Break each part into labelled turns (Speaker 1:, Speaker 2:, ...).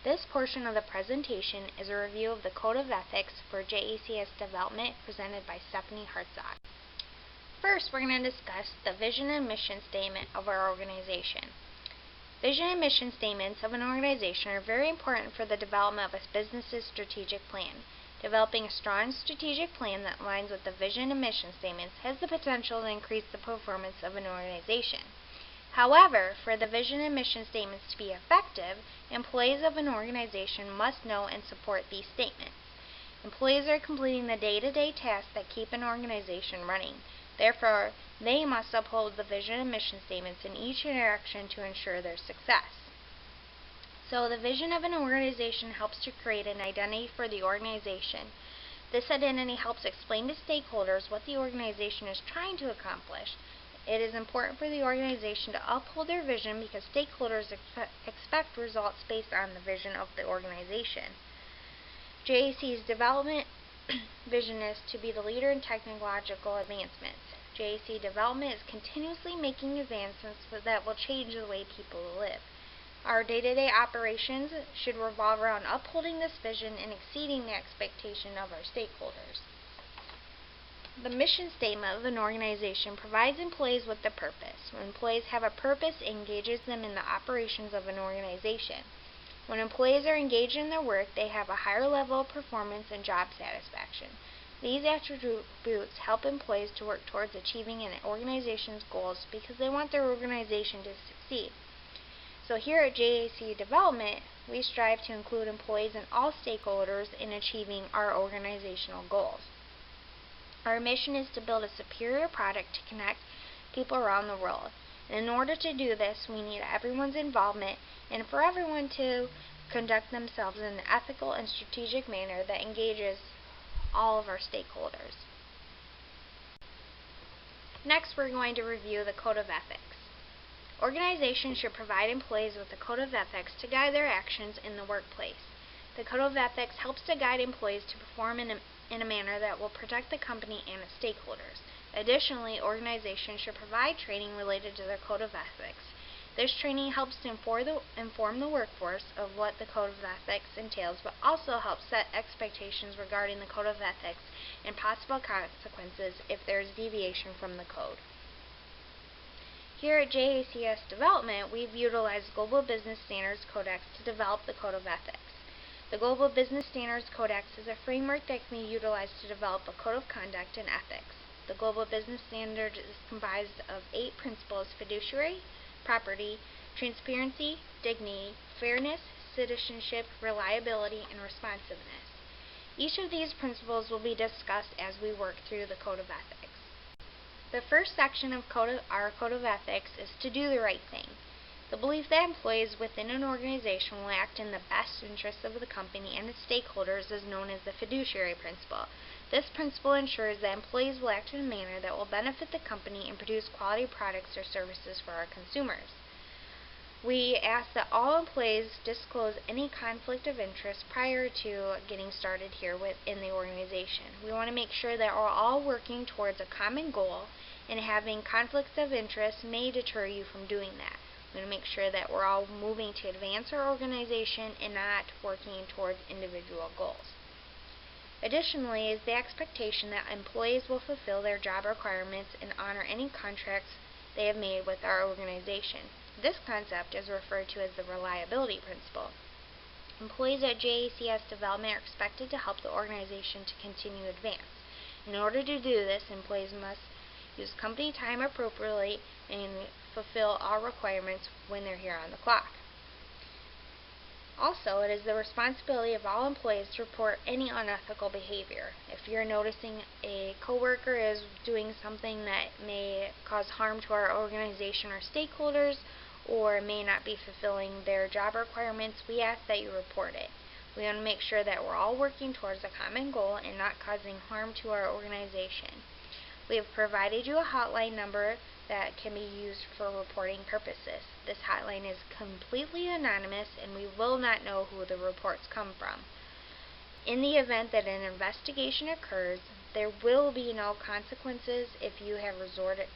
Speaker 1: This portion of the presentation is a review of the Code of Ethics for JACS Development presented by Stephanie Hartzog. First, we're going to discuss the vision and mission statement of our organization. Vision and mission statements of an organization are very important for the development of a business's strategic plan. Developing a strong strategic plan that aligns with the vision and mission statements has the potential to increase the performance of an organization. However, for the vision and mission statements to be effective, employees of an organization must know and support these statements. Employees are completing the day-to-day tasks that keep an organization running. Therefore, they must uphold the vision and mission statements in each interaction to ensure their success. So, the vision of an organization helps to create an identity for the organization. This identity helps explain to stakeholders what the organization is trying to accomplish. It is important for the organization to uphold their vision because stakeholders expect results based on the vision of the organization. JAC's development vision is to be the leader in technological advancements. JAC Development is continuously making advancements that will change the way people live. Our day-to-day operations should revolve around upholding this vision and exceeding the expectation of our stakeholders. The mission statement of an organization provides employees with a purpose. When employees have a purpose, it engages them in the operations of an organization. When employees are engaged in their work, they have a higher level of performance and job satisfaction. These attributes help employees to work towards achieving an organization's goals because they want their organization to succeed. So here at JAC Development, we strive to include employees and all stakeholders in achieving our organizational goals. Our mission is to build a superior product to connect people around the world. And in order to do this, we need everyone's involvement and for everyone to conduct themselves in an ethical and strategic manner that engages all of our stakeholders. Next, we're going to review the Code of Ethics. Organizations should provide employees with a code of ethics to guide their actions in the workplace. The Code of Ethics helps to guide employees to perform in a manner that will protect the company and its stakeholders. Additionally, organizations should provide training related to their Code of Ethics. This training helps to inform the workforce of what the Code of Ethics entails, but also helps set expectations regarding the Code of Ethics and possible consequences if there is deviation from the code. Here at JACS Development, we've utilized Global Business Standards Codex to develop the Code of Ethics. The Global Business Standards Codex is a framework that can be utilized to develop a code of conduct and ethics. The Global Business Standard is comprised of 8 principles: fiduciary, property, transparency, dignity, fairness, citizenship, reliability, and responsiveness. Each of these principles will be discussed as we work through the Code of Ethics. The first section of our Code of Ethics is to do the right thing. The belief that employees within an organization will act in the best interests of the company and its stakeholders is known as the fiduciary principle. This principle ensures that employees will act in a manner that will benefit the company and produce quality products or services for our consumers. We ask that all employees disclose any conflict of interest prior to getting started here within the organization. We want to make sure that we're all working towards a common goal, and having conflicts of interest may deter you from doing that. We want to make sure that we're all moving to advance our organization and not working towards individual goals. Additionally, is the expectation that employees will fulfill their job requirements and honor any contracts they have made with our organization. This concept is referred to as the reliability principle. Employees at JACS Development are expected to help the organization to continue to advance. In order to do this, employees must use company time appropriately and fulfill all requirements when they're here on the clock. Also, it is the responsibility of all employees to report any unethical behavior. If you're noticing a coworker is doing something that may cause harm to our organization or stakeholders, or may not be fulfilling their job requirements, we ask that you report it. We want to make sure that we're all working towards a common goal and not causing harm to our organization. We have provided you a hotline number that can be used for reporting purposes. This hotline is completely anonymous and we will not know who the reports come from. In the event that an investigation occurs, there will be no consequences if you have resorted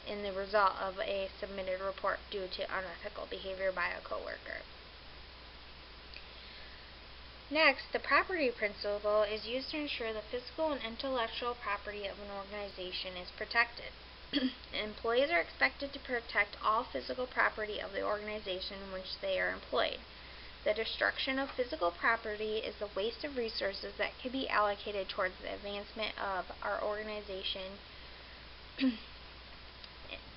Speaker 1: in the result of a submitted report due to unethical behavior by a coworker. Next, the property principle is used to ensure the physical and intellectual property of an organization is protected. Employees are expected to protect all physical property of the organization in which they are employed. The destruction of physical property is the waste of resources that could be allocated towards the advancement of our organization.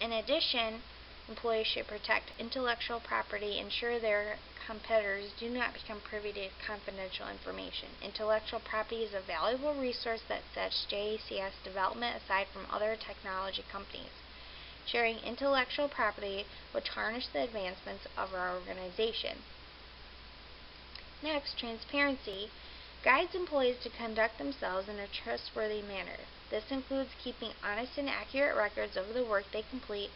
Speaker 1: In addition, employees should protect intellectual property, ensure their competitors do not become privy to confidential information. Intellectual property is a valuable resource that sets JACS development aside from other technology companies. Sharing intellectual property would tarnish the advancements of our organization. Next, transparency guides employees to conduct themselves in a trustworthy manner. This includes keeping honest and accurate records of the work they complete,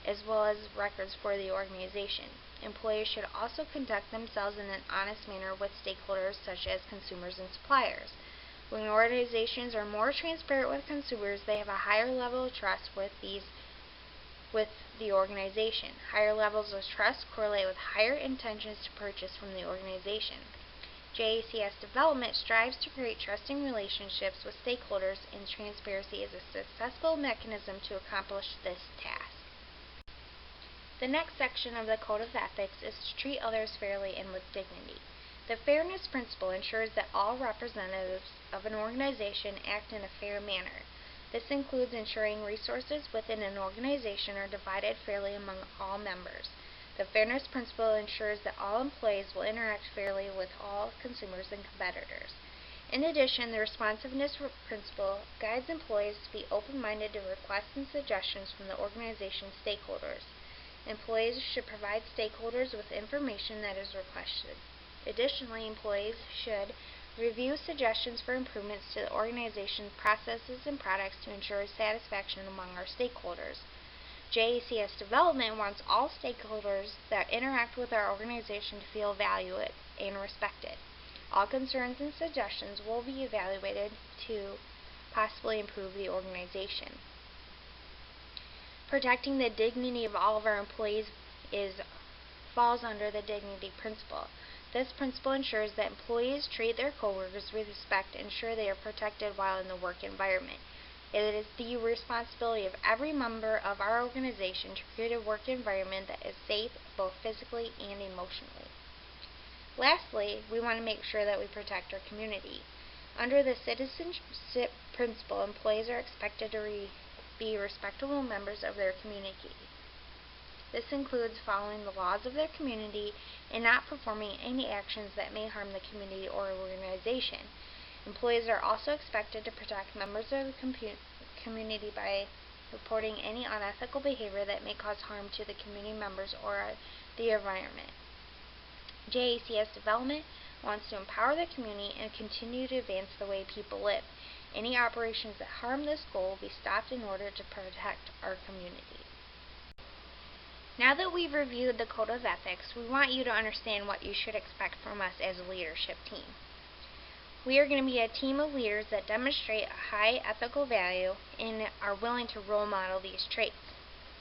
Speaker 1: as well as records for the organization. Employees should also conduct themselves in an honest manner with stakeholders such as consumers and suppliers. When organizations are more transparent with consumers, they have a higher level of trust with the organization. Higher levels of trust correlate with higher intentions to purchase from the organization. JACS development strives to create trusting relationships with stakeholders, and transparency is a successful mechanism to accomplish this task. The next section of the Code of Ethics is to treat others fairly and with dignity. The fairness principle ensures that all representatives of an organization act in a fair manner. This includes ensuring resources within an organization are divided fairly among all members. The fairness principle ensures that all employees will interact fairly with all consumers and competitors. In addition, the responsiveness principle guides employees to be open-minded to requests and suggestions from the organization's stakeholders. Employees should provide stakeholders with information that is requested. Additionally, employees should review suggestions for improvements to the organization's processes and products to ensure satisfaction among our stakeholders. JACS development wants all stakeholders that interact with our organization to feel valued and respected. All concerns and suggestions will be evaluated to possibly improve the organization. Protecting the dignity of all of our employees falls under the dignity principle. This principle ensures that employees treat their coworkers with respect and ensure they are protected while in the work environment. It is the responsibility of every member of our organization to create a work environment that is safe both physically and emotionally. Lastly, we want to make sure that we protect our community. Under the citizenship principle, employees are expected to be respectable members of their community. This includes following the laws of their community and not performing any actions that may harm the community or organization. Employees are also expected to protect members of the community by reporting any unethical behavior that may cause harm to the community members or the environment. JACS development wants to empower the community and continue to advance the way people live. Any operations that harm this goal will be stopped in order to protect our community. Now that we've reviewed the Code of Ethics, we want you to understand what you should expect from us as a leadership team. We are going to be a team of leaders that demonstrate a high ethical value and are willing to role model these traits.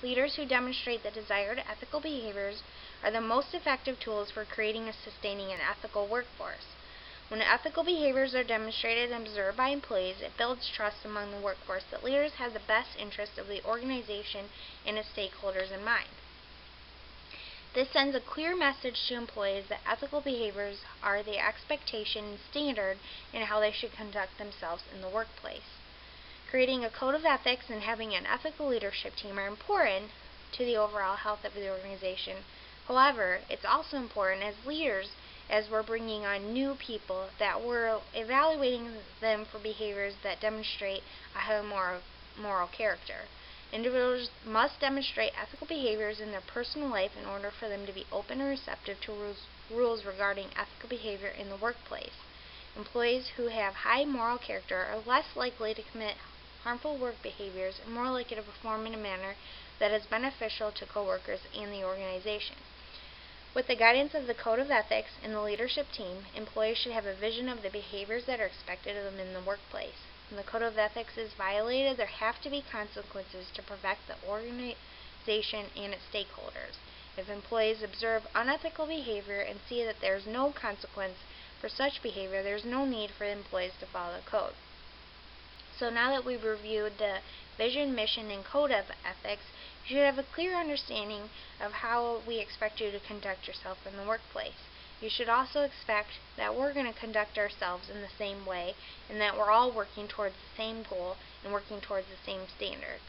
Speaker 1: Leaders who demonstrate the desired ethical behaviors are the most effective tools for creating and sustaining an ethical workforce. When ethical behaviors are demonstrated and observed by employees, it builds trust among the workforce that leaders have the best interest of the organization and its stakeholders in mind. This sends a clear message to employees that ethical behaviors are the expectation and standard in how they should conduct themselves in the workplace. Creating a code of ethics and having an ethical leadership team are important to the overall health of the organization. However, it's also important as leaders, as we're bringing on new people, that we're evaluating them for behaviors that demonstrate a high moral character. Individuals must demonstrate ethical behaviors in their personal life in order for them to be open and receptive to rules regarding ethical behavior in the workplace. Employees who have high moral character are less likely to commit harmful work behaviors and more likely to perform in a manner that is beneficial to coworkers and the organization. With the guidance of the Code of Ethics and the leadership team, employees should have a vision of the behaviors that are expected of them in the workplace. When the Code of Ethics is violated, there have to be consequences to protect the organization and its stakeholders. If employees observe unethical behavior and see that there is no consequence, for such behavior, there's no need for employees to follow the code. So now that we've reviewed the vision, mission, and code of ethics, you should have a clear understanding of how we expect you to conduct yourself in the workplace. You should also expect that we're going to conduct ourselves in the same way, and that we're all working towards the same goal and working towards the same standards.